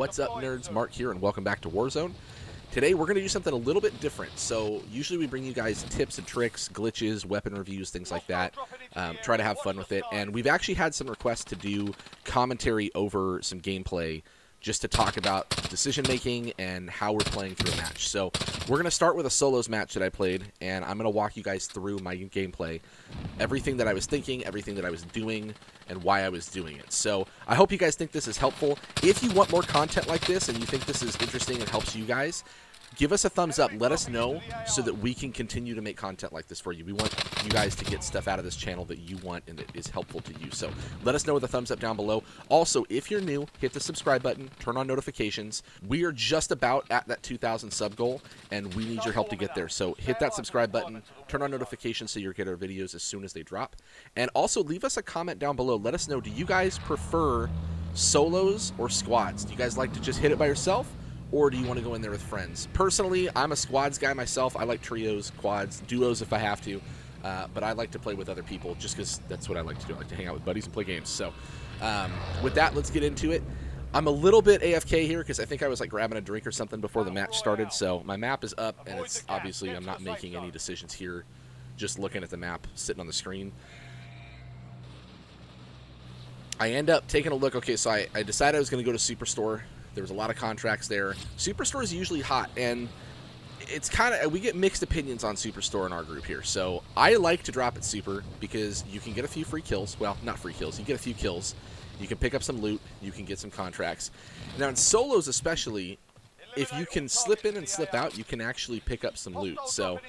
What's up, nerds? Mark here, and welcome back to Warzone. Today we're going to do something a little bit different. So usually we bring you guys tips and tricks, glitches, weapon reviews, things like that. Try to have fun with it. And we've actually had some requests to do commentary over some gameplay just to talk about decision making and how we're playing through a match. So we're going to start with a solos match that I played, and I'm going to walk you guys through my gameplay, everything that I was thinking, everything that I was doing, and why I was doing it. So I hope you guys think this is helpful. If you want more content like this and you think this is interesting and helps you guys, give us a thumbs up. Let us know so that we can continue to make content like this for you. We want you guys to get stuff out of this channel that you want and that is helpful to you. So let us know with a thumbs up down below. Also, if you're new, hit the subscribe button, turn on notifications. We are just about at that 2,000 sub goal, and we need your help to get there. So hit that subscribe button, turn on notifications so you'll get our videos as soon as they drop. And also leave us a comment down below. Let us know, do you guys prefer solos or squads? Do you guys like to just hit it by yourself? Or do you want to go in there with friends? Personally, I'm a squads guy myself. I like trios, quads, duos if I have to. But I like to play with other people just because that's what I like to do. I like to hang out with buddies and play games. So with that, let's get into it. I'm a little bit AFK here because I think I was like grabbing a drink or something before the match started. So my map is up, and it's obviously I'm not making any decisions here. Just looking at the map sitting on the screen. I end up taking a look. Okay, so I decided I was going to go to Superstore. There was a lot of contracts there. Superstore is usually hot, and it's kind of, we get mixed opinions on Superstore in our group here. So I like to drop at Super because you can get a few free kills. Well, not free kills. You get a few kills. You can pick up some loot. You can get some contracts. Now in solos especially, if you can slip in and slip out, you can actually pick up some loot. So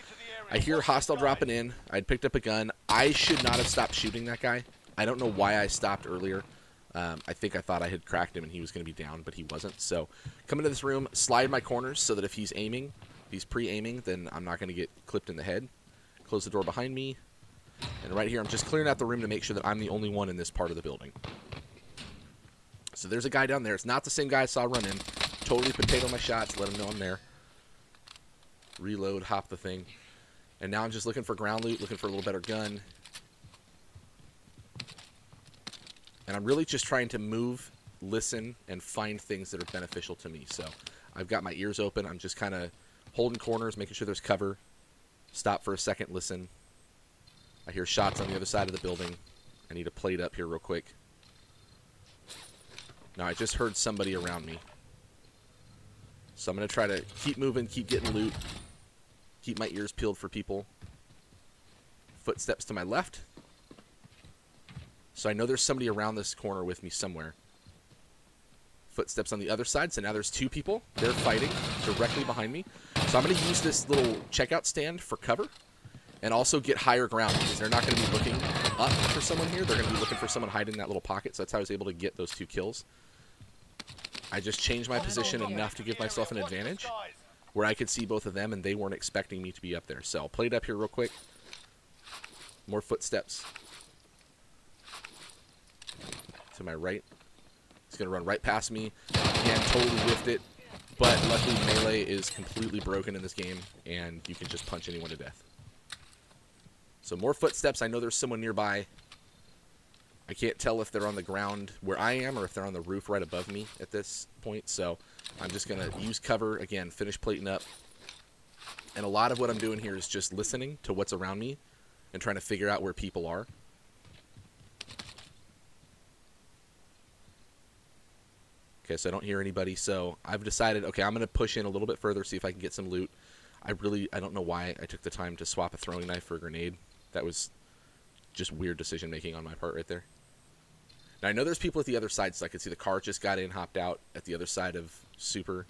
I hear hostile dropping in. I'd picked up a gun. I should not have stopped shooting that guy. I don't know why I stopped earlier. I think I thought I had cracked him and he was going to be down, but he wasn't. So come into this room, slide my corners so that if he's aiming, if he's pre-aiming, then I'm not going to get clipped in the head. Close the door behind me. And right here, I'm just clearing out the room to make sure that I'm the only one in this part of the building. So there's a guy down there. It's not the same guy I saw run in. Totally potato my shots, let him know I'm there. Reload, hop the thing. And now I'm just looking for ground loot, looking for a little better gun. And I'm really just trying to move, listen, and find things that are beneficial to me. So I've got my ears open. I'm just kind of holding corners, making sure there's cover. Stop for a second, listen. I hear shots on the other side of the building. I need a plate up here real quick. Now, I just heard somebody around me. So I'm going to try to keep moving, keep getting loot. Keep my ears peeled for people. Footsteps to my left. So I know there's somebody around this corner with me somewhere. Footsteps on the other side. So now there's two people. They're fighting directly behind me. So I'm going to use this little checkout stand for cover. And also get higher ground because they're not going to be looking up for someone here. They're going to be looking for someone hiding in that little pocket. So that's how I was able to get those two kills. I just changed my position enough to give myself an advantage where I could see both of them and they weren't expecting me to be up there. So I'll play it up here real quick. More footsteps. To my right. He's going to run right past me. Again, totally whiffed it. But luckily, melee is completely broken in this game, and you can just punch anyone to death. So more footsteps. I know there's someone nearby. I can't tell if they're on the ground where I am or if they're on the roof right above me at this point. So I'm just going to use cover. Again, finish plating up. And a lot of what I'm doing here is just listening to what's around me and trying to figure out where people are. Okay, so I don't hear anybody, so I've decided, okay, I'm going to push in a little bit further, see if I can get some loot. I don't know why I took the time to swap a throwing knife for a grenade. That was just weird decision-making on my part right there. Now, I know there's people at the other side, so I could see the car just got in, hopped out at the other side of Super.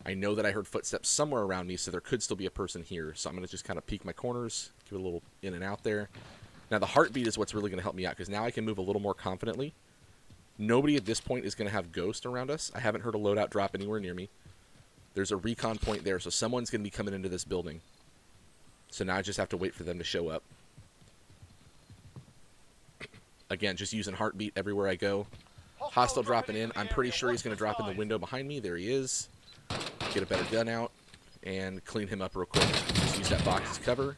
I know that I heard footsteps somewhere around me, so there could still be a person here. So I'm going to just kind of peek my corners, give it a little in and out there. Now, the heartbeat is what's really going to help me out, because now I can move a little more confidently. Nobody at this point is going to have ghost around us. I haven't heard a loadout drop anywhere near me. There's a recon point there, so someone's going to be coming into this building. So now I just have to wait for them to show up. Again, just using heartbeat everywhere I go. Hostile dropping in. I'm pretty sure he's going to drop in the window behind me. There he is. Get a better gun out and clean him up real quick. Just use that box as cover.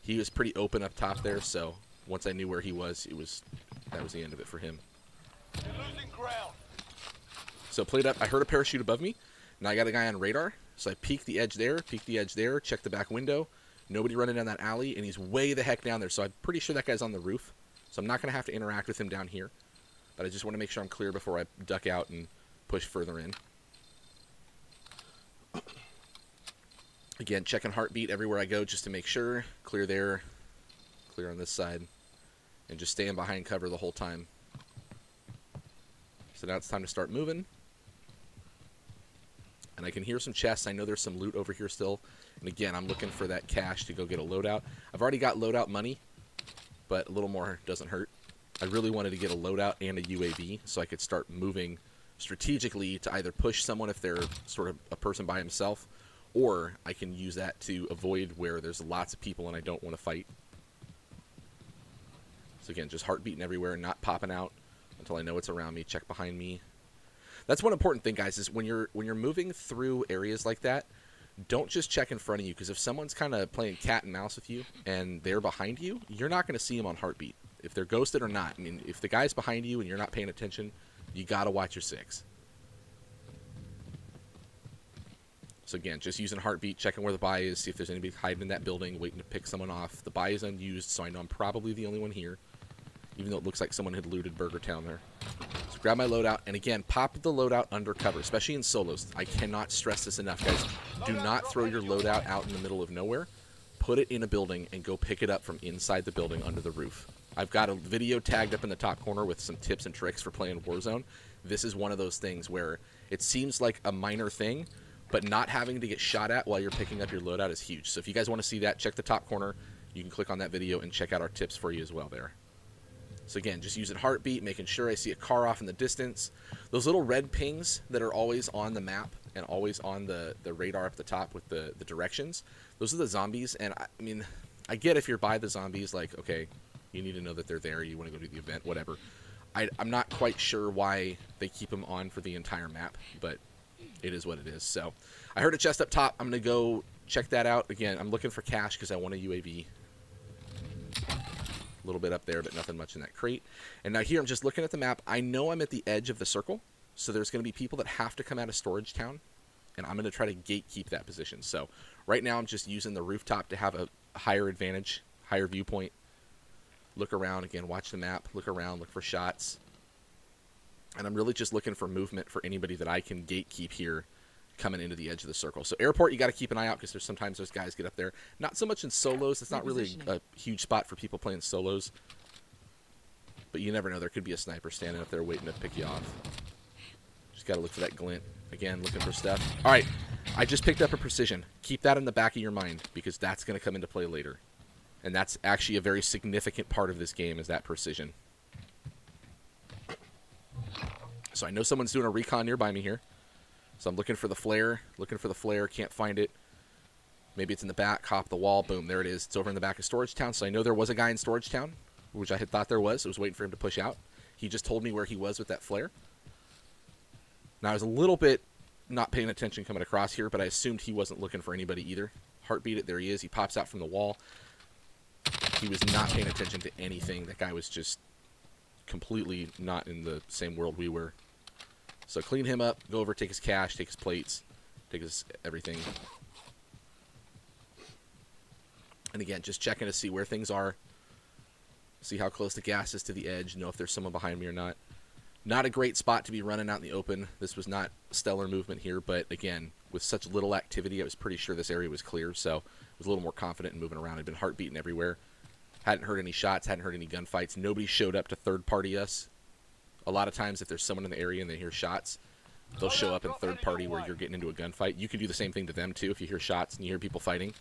He was pretty open up top there, so once I knew where he was, that was the end of it for him. You're losing ground. So played up. I heard a parachute above me. Now I got a guy on radar. So I peek the edge there, check the back window. Nobody running down that alley, and he's way the heck down there. So I'm pretty sure that guy's on the roof. So I'm not going to have to interact with him down here. But I just want to make sure I'm clear before I duck out and push further in. Again, checking heartbeat everywhere I go just to make sure. Clear there, clear on this side, and just staying behind cover the whole time. So now it's time to start moving. And I can hear some chests. I know there's some loot over here still. And again, I'm looking for that cash to go get a loadout. I've already got loadout money, but a little more doesn't hurt. I really wanted to get a loadout and a UAV so I could start moving strategically to either push someone if they're sort of a person by himself, or I can use that to avoid where there's lots of people and I don't want to fight. So again, just heart beating everywhere, not popping out until I know it's around me. Check behind me. That's one important thing, guys, is when you're moving through areas like that, don't just check in front of you, because if someone's kind of playing cat and mouse with you and they're behind you, you're not going to see them on heartbeat. If they're ghosted or not. I mean, if the guy's behind you and you're not paying attention, you got to watch your six. So again, just using heartbeat, checking where the buy is, see if there's anybody hiding in that building, waiting to pick someone off. The buy is unused, so I know I'm probably the only one here, even though it looks like someone had looted Burger Town there. So grab my loadout, and again, pop the loadout under cover, especially in solos. I cannot stress this enough, guys. Do not throw your loadout out in the middle of nowhere. Put it in a building and go pick it up from inside the building under the roof. I've got a video tagged up in the top corner with some tips and tricks for playing Warzone. This is one of those things where it seems like a minor thing, but not having to get shot at while you're picking up your loadout is huge. So if you guys want to see that, check the top corner. You can click on that video and check out our tips for you as well there. So again, just using heartbeat, making sure I see a car off in the distance. Those little red pings that are always on the map and always on the radar up the top with the directions, those are the zombies. And I mean, I get if you're by the zombies, like, okay, you need to know that they're there, you want to go to the event, whatever. I'm not quite sure why they keep them on for the entire map, but it is what it is. So I heard a chest up top. I'm going to go check that out. Again, I'm looking for cash because I want a UAV. A little bit up there, but nothing much in that crate. And now here I'm just looking at the map. I know I'm at the edge of the circle, so there's going to be people that have to come out of Storage Town, and I'm going to try to gatekeep that position. So right now I'm just using the rooftop to have a higher advantage, higher viewpoint. Look around, again, watch the map, look around, look for shots. And I'm really just looking for movement for anybody that I can gatekeep here coming into the edge of the circle. So airport, you got to keep an eye out because there's sometimes those guys get up there. Not so much in solos. It's not really a huge spot for people playing solos. But you never know. There could be a sniper standing up there waiting to pick you off. Just got to look for that glint. Again, looking for stuff. All right, I just picked up a precision. Keep that in the back of your mind because that's going to come into play later. And that's actually a very significant part of this game is that precision. So I know someone's doing a recon nearby me here. So I'm looking for the flare, can't find it. Maybe it's in the back, hop the wall, boom, there it is. It's over in the back of Storage Town. So I know there was a guy in Storage Town, which I had thought there was. I was waiting for him to push out. He just told me where he was with that flare. Now I was a little bit not paying attention coming across here, but I assumed he wasn't looking for anybody either. Heartbeat it, there he is. He pops out from the wall. He was not paying attention to anything. That guy was just completely not in the same world we were. So clean him up, go over, take his cash, take his plates, take his everything. And again, just checking to see where things are. See how close the gas is to the edge, know if there's someone behind me or not. Not a great spot to be running out in the open. This was not stellar movement here, but again, with such little activity, I was pretty sure this area was clear, so I was a little more confident in moving around. I'd been heart beating everywhere. Hadn't heard any shots, hadn't heard any gunfights. Nobody showed up to third-party us. A lot of times, if there's someone in the area and they hear shots, they'll show up in third-party where you're getting into a gunfight. You can do the same thing to them, too, if you hear shots and you hear people fighting.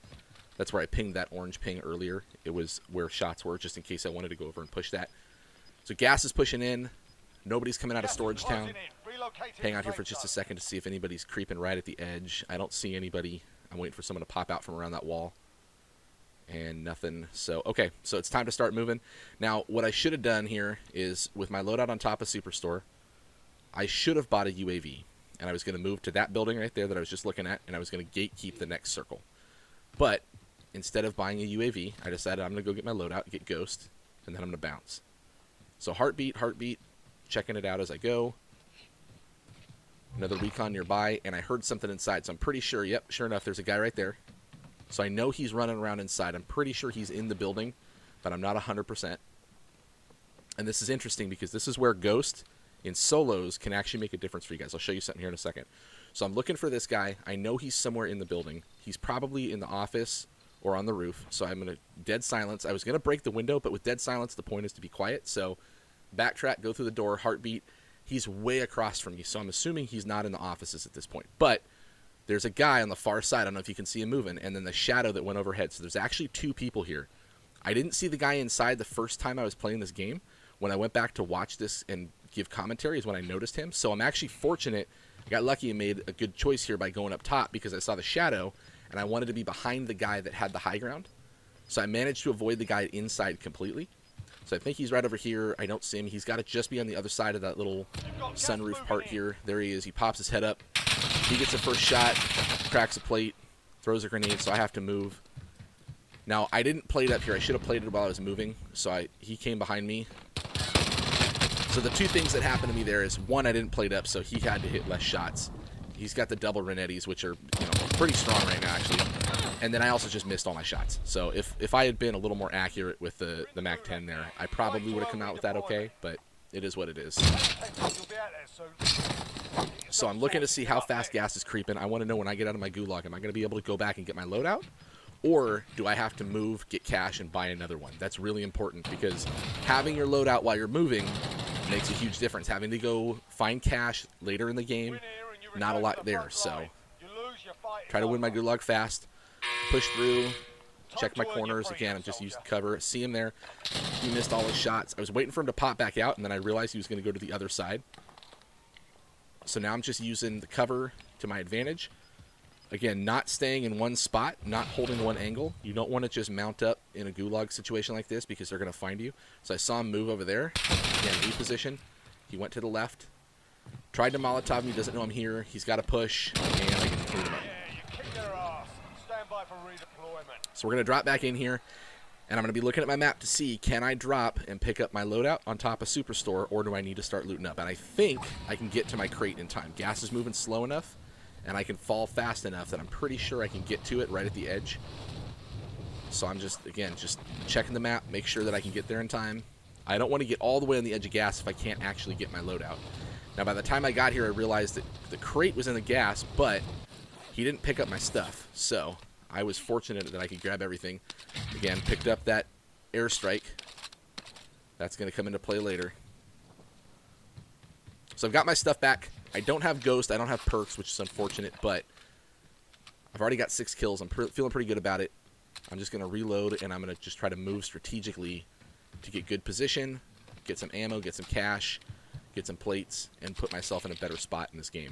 That's where I pinged that orange ping earlier. It was where shots were, just in case I wanted to go over and push that. So gas is pushing in. Nobody's coming out of Storage Town. Hang out here for just a second to see if anybody's creeping right at the edge. I don't see anybody. I'm waiting for someone to pop out from around that wall. And nothing. So, okay, so it's time to start moving. Now, what I should have done here is, with my loadout on top of Superstore, I should have bought a UAV. And I was going to move to that building right there that I was just looking at, and I was going to gatekeep the next circle. But instead of buying a UAV, I decided I'm going to go get my loadout, get Ghost, and then I'm going to bounce. So heartbeat, checking it out as I go. Another recon nearby, and I heard something inside, so I'm pretty sure, yep, sure enough, there's a guy right there. So I know he's running around inside. I'm pretty sure he's in the building, but I'm not 100%. And this is interesting because this is where Ghost in solos can actually make a difference for you guys. I'll show you something here in a second. So I'm looking for this guy. I know he's somewhere in the building. He's probably in the office or on the roof. So I'm going to dead silence. I was going to break the window, but with dead silence, the point is to be quiet. So backtrack, go through the door, heartbeat. He's way across from me, so I'm assuming he's not in the offices at this point. But there's a guy on the far side. I don't know if you can see him moving. And then the shadow that went overhead. So there's actually two people here. I didn't see the guy inside the first time I was playing this game. When I went back to watch this and give commentary is when I noticed him. So I'm actually fortunate. I got lucky and made a good choice here by going up top because I saw the shadow and I wanted to be behind the guy that had the high ground. So I managed to avoid the guy inside completely. So I think he's right over here. I don't see him. He's got to just be on the other side of that little sunroof part here. There he is. He pops his head up. He gets a first shot, cracks a plate, throws a grenade, so I have to move. Now, I didn't plate up here. I should have plated while I was moving. So he came behind me. So the two things that happened to me there is, one, I didn't plate up, so he had to hit less shots. He's got the double Renettis, which are pretty strong right now, actually. And then I also just missed all my shots. So if I had been a little more accurate with the MAC-10 there, I probably would have come out with that okay, but it is what it is. So I'm looking to see how fast gas is creeping. I want to know when I get out of my gulag, am I going to be able to go back and get my loadout? Or do I have to move, get cash, and buy another one? That's really important because having your loadout while you're moving makes a huge difference. Having to go find cash later in the game, not a lot there. So try to win my gulag fast. Push through, check my corners. Again, I'm just using cover. See him there. He missed all his shots. I was waiting for him to pop back out, and then I realized he was going to go to the other side. So now I'm just using the cover to my advantage. Again, not staying in one spot, not holding one angle. You don't want to just mount up in a gulag situation like this because they're going to find you. So I saw him move over there. Again, E position. He went to the left. Tried to Molotov me. Doesn't know I'm here. He's got to push, and I can clean him up. So we're going to drop back in here, and I'm going to be looking at my map to see, can I drop and pick up my loadout on top of Superstore, or do I need to start looting up? And I think I can get to my crate in time. Gas is moving slow enough, and I can fall fast enough that I'm pretty sure I can get to it right at the edge. So I'm just, again, just checking the map, make sure that I can get there in time. I don't want to get all the way on the edge of gas if I can't actually get my loadout. Now, by the time I got here, I realized that the crate was in the gas, but he didn't pick up my stuff. So I was fortunate that I could grab everything. Again, picked up that airstrike. That's going to come into play later. So I've got my stuff back. I don't have Ghost. I don't have perks, which is unfortunate, but I've already got 6 kills. I'm feeling pretty good about it. I'm just going to reload, and I'm going to just try to move strategically to get good position, get some ammo, get some cash, get some plates, and put myself in a better spot in this game.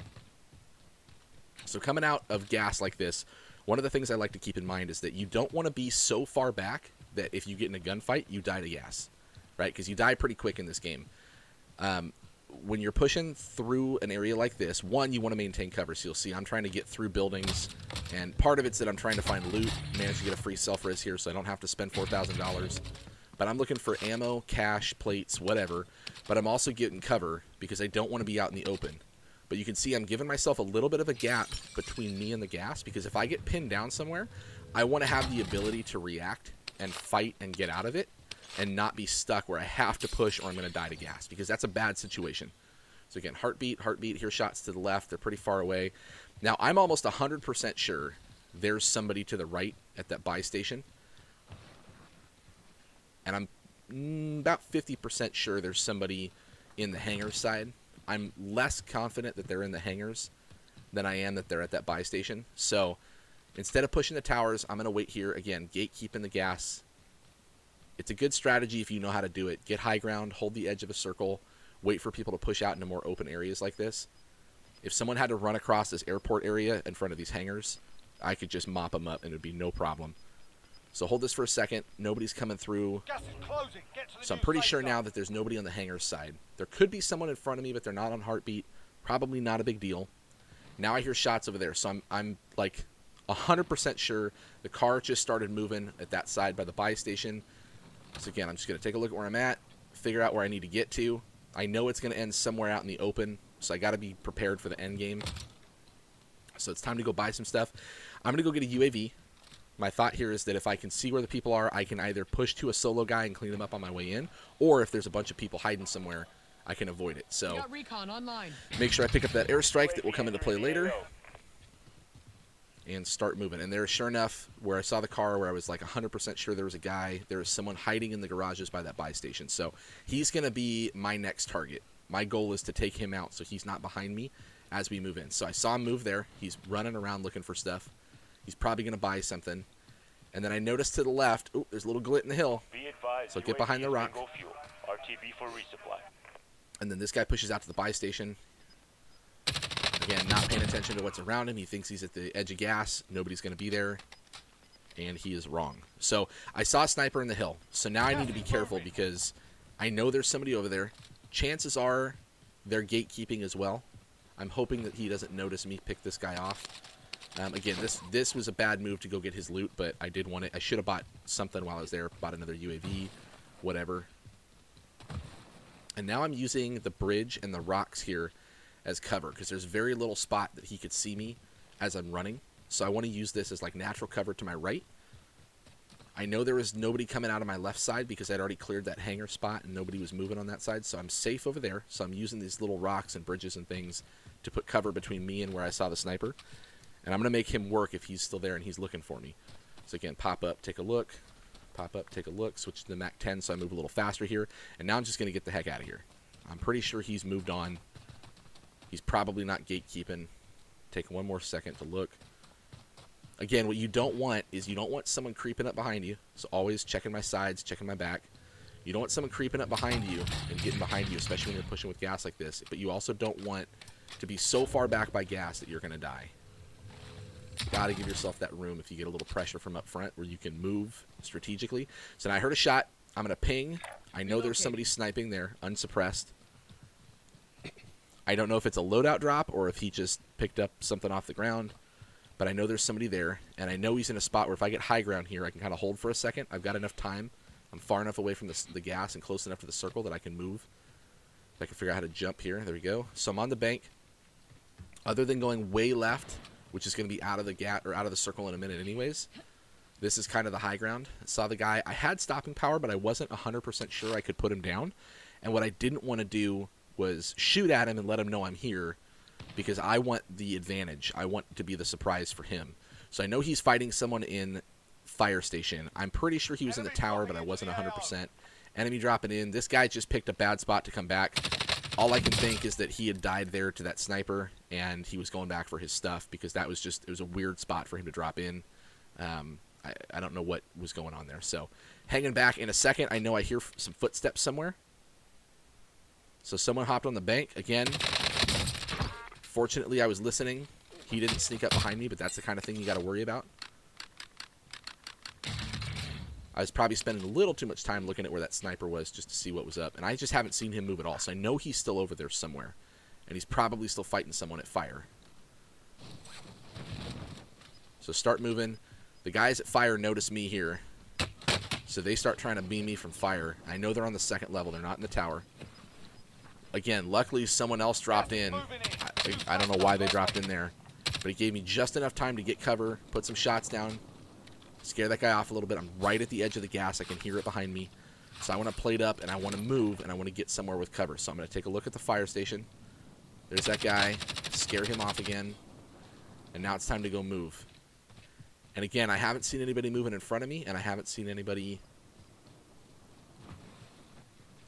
So coming out of gas like this, one of the things I like to keep in mind is that you don't want to be so far back that if you get in a gunfight, you die to gas, right? Because you die pretty quick in this game. When you're pushing through an area like this, one, you want to maintain cover. So you'll see I'm trying to get through buildings, and part of it's that I'm trying to find loot, manage to get a free self-res here so I don't have to spend $4,000. But I'm looking for ammo, cash, plates, whatever. But I'm also getting cover because I don't want to be out in the open. But you can see I'm giving myself a little bit of a gap between me and the gas because if I get pinned down somewhere, I want to have the ability to react and fight and get out of it and not be stuck where I have to push or I'm going to die to gas because that's a bad situation. So again, heartbeat, hear shots to the left. They're pretty far away. Now, I'm almost 100% sure there's somebody to the right at that buy station. And I'm about 50% sure there's somebody in the hangar side. I'm less confident that they're in the hangars than I am that they're at that buy station. So instead of pushing the towers, I'm going to wait here. Again, gatekeeping the gas. It's a good strategy if you know how to do it. Get high ground, hold the edge of a circle, wait for people to push out into more open areas like this. If someone had to run across this airport area in front of these hangars, I could just mop them up and it would be no problem. So hold this for a second. Nobody's coming through. So I'm pretty sure now that there's nobody on the hangar side. There could be someone in front of me, but they're not on heartbeat. Probably not a big deal. Now I hear shots over there. So I'm like 100% sure the car just started moving at that side by the buy station. So again, I'm just going to take a look at where I'm at, figure out where I need to get to. I know it's going to end somewhere out in the open so I got to be prepared for the end game. So it's time to go buy some stuff. I'm going to go get a UAV. My thought here is that if I can see where the people are, I can either push to a solo guy and clean them up on my way in, or if there's a bunch of people hiding somewhere, I can avoid it. So make sure I pick up that airstrike that will come into play later and start moving. And there, sure enough, where I saw the car, where I was like 100% sure there was a guy, there is someone hiding in the garages by that buy station. So he's going to be my next target. My goal is to take him out so he's not behind me as we move in. So I saw him move there. He's running around looking for stuff. He's probably going to buy something. And then I noticed to the left, oh, there's a little glit in the hill. So get behind the rock. And then this guy pushes out to the buy station. Again, not paying attention to what's around him. He thinks he's at the edge of gas. Nobody's going to be there. And he is wrong. So I saw a sniper in the hill. So now I need to be careful because I know there's somebody over there. Chances are they're gatekeeping as well. I'm hoping that he doesn't notice me pick this guy off. Again, this was a bad move to go get his loot, but I did want it. I should have bought something while I was there. Bought another UAV, whatever. And now I'm using the bridge and the rocks here as cover because there's very little spot that he could see me as I'm running. So I want to use this as like natural cover to my right. I know there was nobody coming out of my left side because I'd already cleared that hangar spot and nobody was moving on that side. So I'm safe over there. So I'm using these little rocks and bridges and things to put cover between me and where I saw the sniper. And I'm going to make him work if he's still there and he's looking for me. So again, pop up, take a look. Pop up, take a look. Switch to the Mac 10 so I move a little faster here. And now I'm just going to get the heck out of here. I'm pretty sure he's moved on. He's probably not gatekeeping. Take one more second to look. Again, what you don't want is you don't want someone creeping up behind you. So always checking my sides, checking my back. You don't want someone creeping up behind you and getting behind you, especially when you're pushing with gas like this. But you also don't want to be so far back by gas that you're going to die. Got to give yourself that room if you get a little pressure from up front where you can move strategically. So now I heard a shot. I'm going to ping. I know there's somebody sniping there, unsuppressed. I don't know if it's a loadout drop or if he just picked up something off the ground. But I know there's somebody there, and I know he's in a spot where if I get high ground here, I can kind of hold for a second. I've got enough time. I'm far enough away from the gas and close enough to the circle that I can move. I can figure out how to jump here. There we go. So I'm on the bank. Other than going way left, which is going to be out of the out of the circle in a minute anyways, this is kind of the high ground. I saw the guy. I had stopping power, but I wasn't 100% sure I could put him down. And what I didn't want to do was shoot at him and let him know I'm here, because I want the advantage. I want to be the surprise for him. So I know he's fighting someone in fire station. I'm pretty sure he was in the tower, but I wasn't 100%. Enemy dropping in. This guy just picked a bad spot to come back. All I can think is that he had died there to that sniper, and he was going back for his stuff, because that was just, it was a weird spot for him to drop in. I don't know what was going on there. So hanging back in a second. I know I hear some footsteps somewhere. So someone hopped on the bank again. Fortunately, I was listening. He didn't sneak up behind me, but that's the kind of thing you got to worry about. I was probably spending a little too much time looking at where that sniper was just to see what was up, and I just haven't seen him move at all, so I know he's still over there somewhere, and he's probably still fighting someone at fire. So start moving. The guys at fire notice me here, so they start trying to beam me from fire. I know they're on the second level. They're not in the tower. Again, luckily someone else dropped in. I don't know why they dropped in there, but it gave me just enough time to get cover, put some shots down, scare that guy off a little bit. I'm right at the edge of the gas. I can hear it behind me. So I want to plate up, and I want to move, and I want to get somewhere with cover. So I'm going to take a look at the fire station. There's that guy. Scare him off again. And now it's time to go move. And again, I haven't seen anybody moving in front of me, and I haven't seen anybody...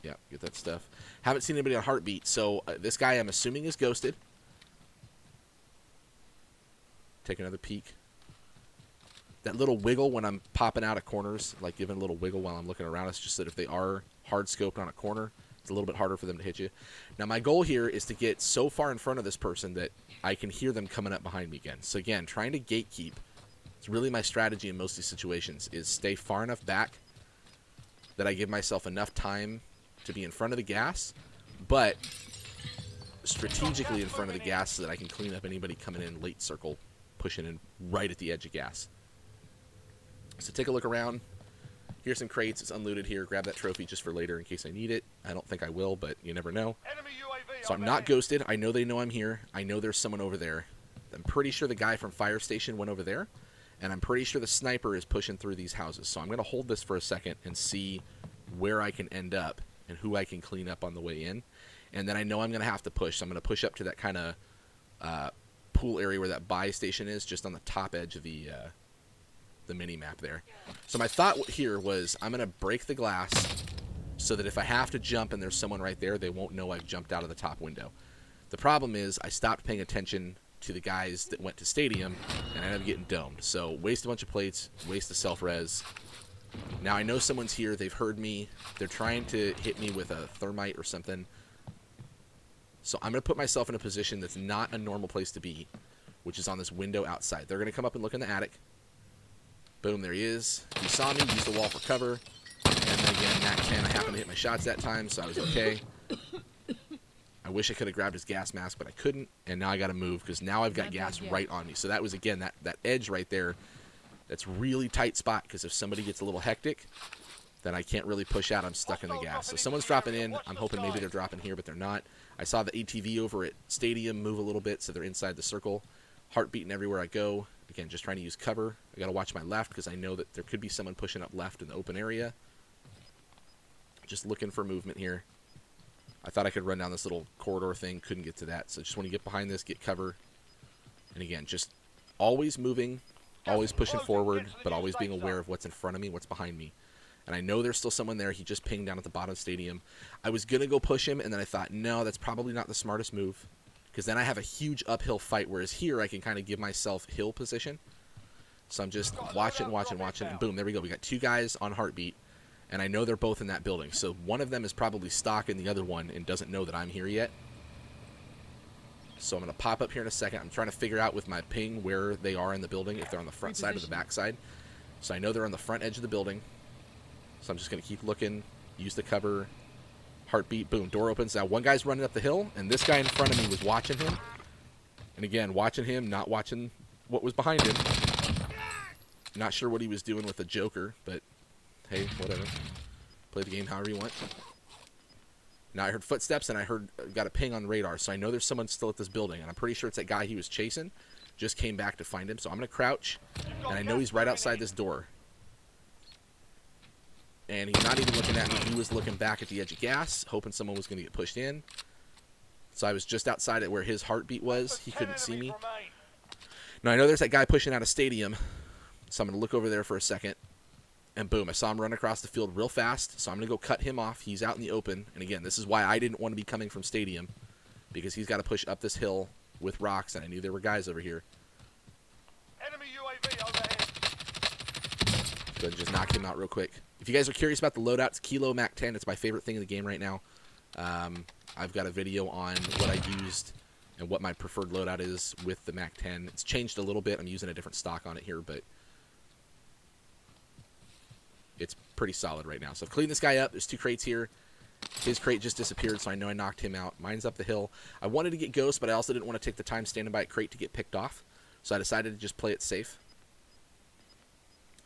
Yeah, get that stuff. Haven't seen anybody on heartbeat. So this guy, I'm assuming, is ghosted. Take another peek. That little wiggle when I'm popping out of corners, like giving a little wiggle while I'm looking around, it's just that if they are hard scoped on a corner, it's a little bit harder for them to hit you. Now my goal here is to get so far in front of this person that I can hear them coming up behind me again. So again, trying to gatekeep. It's really my strategy in most of these situations, is stay far enough back that I give myself enough time to be in front of the gas, but strategically in front of the gas so that I can clean up anybody coming in late circle, pushing in right at the edge of gas. So take a look around. Here's some crates. It's unlooted here. Grab that trophy just for later in case I need it. I don't think I will, but you never know. So So I'm not ghosted. I know they know I'm here. I know there's someone over there. I'm pretty sure the guy from fire station went over there. And I'm pretty sure the sniper is pushing through these houses. So I'm going to hold this for a second and see where I can end up and who I can clean up on the way in. And then I know I'm going to have to push. So I'm going to push up to that kind of pool area where that buy station is, just on the top edge of the mini map there. So my thought here was I'm going to break the glass so that if I have to jump and there's someone right there, they won't know I've jumped out of the top window. The problem is I stopped paying attention to the guys that went to stadium, and I ended up getting domed. So waste a bunch of plates, waste the self-res. Now I know someone's here. They've heard me. They're trying to hit me with a thermite or something. So I'm going to put myself in a position that's not a normal place to be, which is on this window outside. They're going to come up and look in the attic. Boom, there he is. He saw me, used the wall for cover. And then again, Mac 10, I happened to hit my shots that time, so I was okay. I wish I could have grabbed his gas mask, but I couldn't. And now I got to move because now I've got gas right on me. So that was, again, that edge right there. That's really tight spot because if somebody gets a little hectic, then I can't really push out. I'm stuck in the gas. So someone's dropping in. I'm hoping maybe they're dropping here, but they're not. I saw the ATV over at Stadium move a little bit, so they're inside the circle. Heart beating everywhere I go. Again, just trying to use cover. I got to watch my left because I know that there could be someone pushing up left in the open area. Just looking for movement here. I thought I could run down this little corridor thing. Couldn't get to that. So just want to get behind this, get cover. And again, just always moving, always pushing forward, but always being aware of what's in front of me, what's behind me. And I know there's still someone there. He just pinged down at the bottom of the stadium. I was going to go push him, and then I thought, no, that's probably not the smartest move. Because then I have a huge uphill fight, whereas here I can kind of give myself hill position. So I'm just watching, and boom, there we go. We got two guys on heartbeat, and I know they're both in that building. So one of them is probably stalking the other one and doesn't know that I'm here yet. So I'm going to pop up here in a second. I'm trying to figure out with my ping where they are in the building, if they're on the front side or the back side. So I know they're on the front edge of the building. So I'm just going to keep looking, use the cover, heartbeat, boom, door opens. Now one guy's running up the hill, and this guy in front of me was watching him. And again, watching him, not watching what was behind him. Not sure what he was doing with the Joker, but hey, whatever. Play the game however you want. Now I heard footsteps, and I got a ping on the radar, so I know there's someone still at this building, and I'm pretty sure it's that guy he was chasing. Just came back to find him, so I'm going to crouch, and I know he's right outside this door. And he's not even looking at me. He was looking back at the edge of gas, hoping someone was going to get pushed in. So I was just outside at where his heartbeat was. He couldn't see me. Now I know there's that guy pushing out of stadium, so I'm going to look over there for a second. And boom, I saw him run across the field real fast, so I'm going to go cut him off. He's out in the open. And again, this is why I didn't want to be coming from stadium, because he's got to push up this hill with rocks, and I knew there were guys over here. Enemy UAV overhead. Go ahead and just knock him out real quick. If you guys are curious about the loadouts, Kilo Mac 10, it's my favorite thing in the game right now. I've got a video on what I used and what my preferred loadout is with the Mac 10. It's changed a little bit. I'm using a different stock on it here, but it's pretty solid right now. So I've cleaned this guy up. There's two crates here. His crate just disappeared, so I know I knocked him out. Mine's up the hill. I wanted to get Ghost, but I also didn't want to take the time standing by a crate to get picked off. So I decided to just play it safe.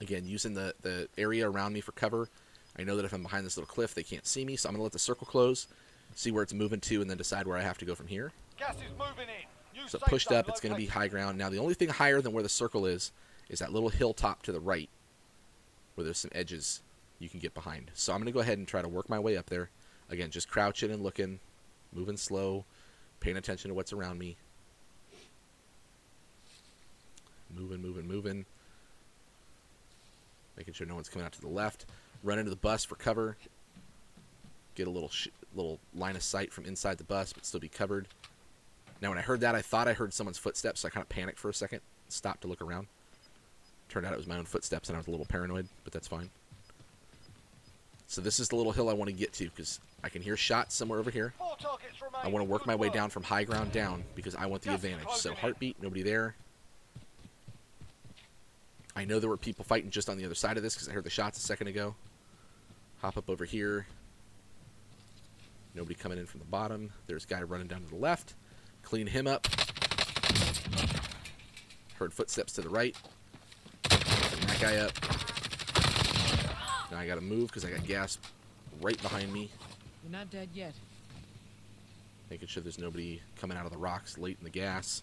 Again, using the area around me for cover. I know that if I'm behind this little cliff, they can't see me, so I'm going to let the circle close, see where it's moving to, and then decide where I have to go from here. Gas is moving in. So pushed up, it's going to be high ground. Now, the only thing higher than where the circle is that little hilltop to the right, where there's some edges you can get behind. So I'm going to go ahead and try to work my way up there. Again, just crouching and looking, moving slow, paying attention to what's around me. Moving. Making sure no one's coming out to the left. Run into the bus for cover. Get a little line of sight from inside the bus, but still be covered. Now, when I heard that, I thought I heard someone's footsteps, so I kind of panicked for a second. Stopped to look around. Turned out it was my own footsteps, and I was a little paranoid, but that's fine. So this is the little hill I want to get to, because I can hear shots somewhere over here. I want to work my way down from high ground down, because I want the advantage. So heartbeat, nobody there. I know there were people fighting just on the other side of this because I heard the shots a second ago. Hop up over here. Nobody coming in from the bottom. There's a guy running down to the left. Clean him up. Heard footsteps to the right. Clean that guy up. Now I got to I got to move because I got gas right behind me. You're not dead yet. Making sure there's nobody coming out of the rocks late in the gas.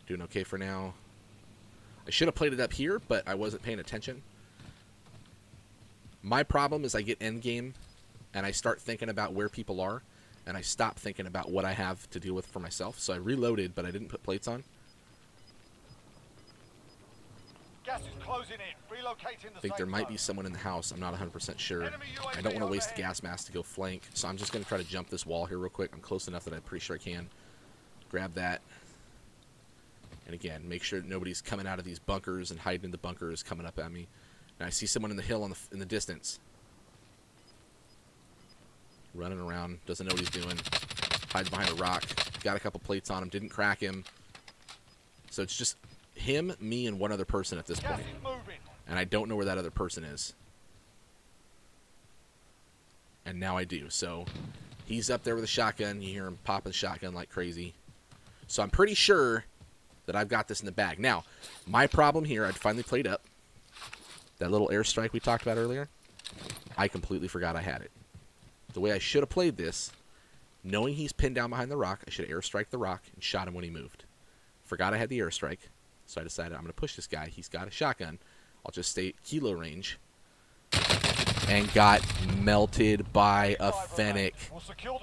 Doing okay for now. I should have played it up here, but I wasn't paying attention. My problem is I get endgame and I start thinking about where people are, and I stop thinking about what I have to deal with for myself. So I reloaded, but I didn't put plates on. Gas is closing in. Relocating the I think there might be someone in the house. I'm not 100% sure. I don't want to waste the gas mask to go flank, so I'm just going to try to jump this wall here real quick. I'm close enough that I'm pretty sure I can. Grab that. And again, make sure that nobody's coming out of these bunkers and hiding in the bunkers coming up at me. And I see someone in the hill in the distance. Running around, doesn't know what he's doing. Hides behind a rock. Got a couple plates on him, didn't crack him. So it's just him, me, and one other person at this point. And I don't know where that other person is. And now I do. So he's up there with a shotgun. You hear him popping shotgun like crazy. So I'm pretty sure that I've got this in the bag. Now, my problem here, I'd finally played up. That little airstrike we talked about earlier, I completely forgot I had it. The way I should have played this, knowing he's pinned down behind the rock, I should have airstriked the rock and shot him when he moved. Forgot I had the airstrike, so I decided I'm going to push this guy. He's got a shotgun. I'll just stay kilo range. And got melted by a Fennec.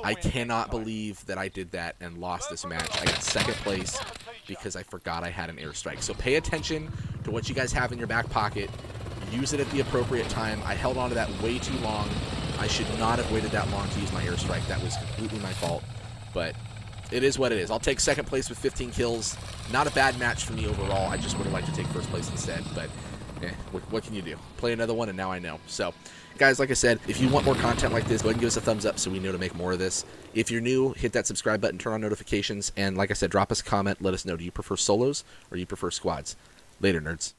I cannot believe that I did that and lost this match. I got second place because I forgot I had an airstrike. So pay attention to what you guys have in your back pocket. Use it at the appropriate time. I held on to that way too long. I should not have waited that long to use my airstrike. That was completely my fault. But it is what it is. I'll take second place with 15 kills. Not a bad match for me overall. I just would have liked to take first place instead. But what can you do? Play another one and now I know. So guys, like I said, if you want more content like this, go ahead and give us a thumbs up so we know to make more of this. If you're new, hit that subscribe button, turn on notifications, and like I said, drop us a comment. Let us know, do you prefer solos or do you prefer squads? Later, nerds.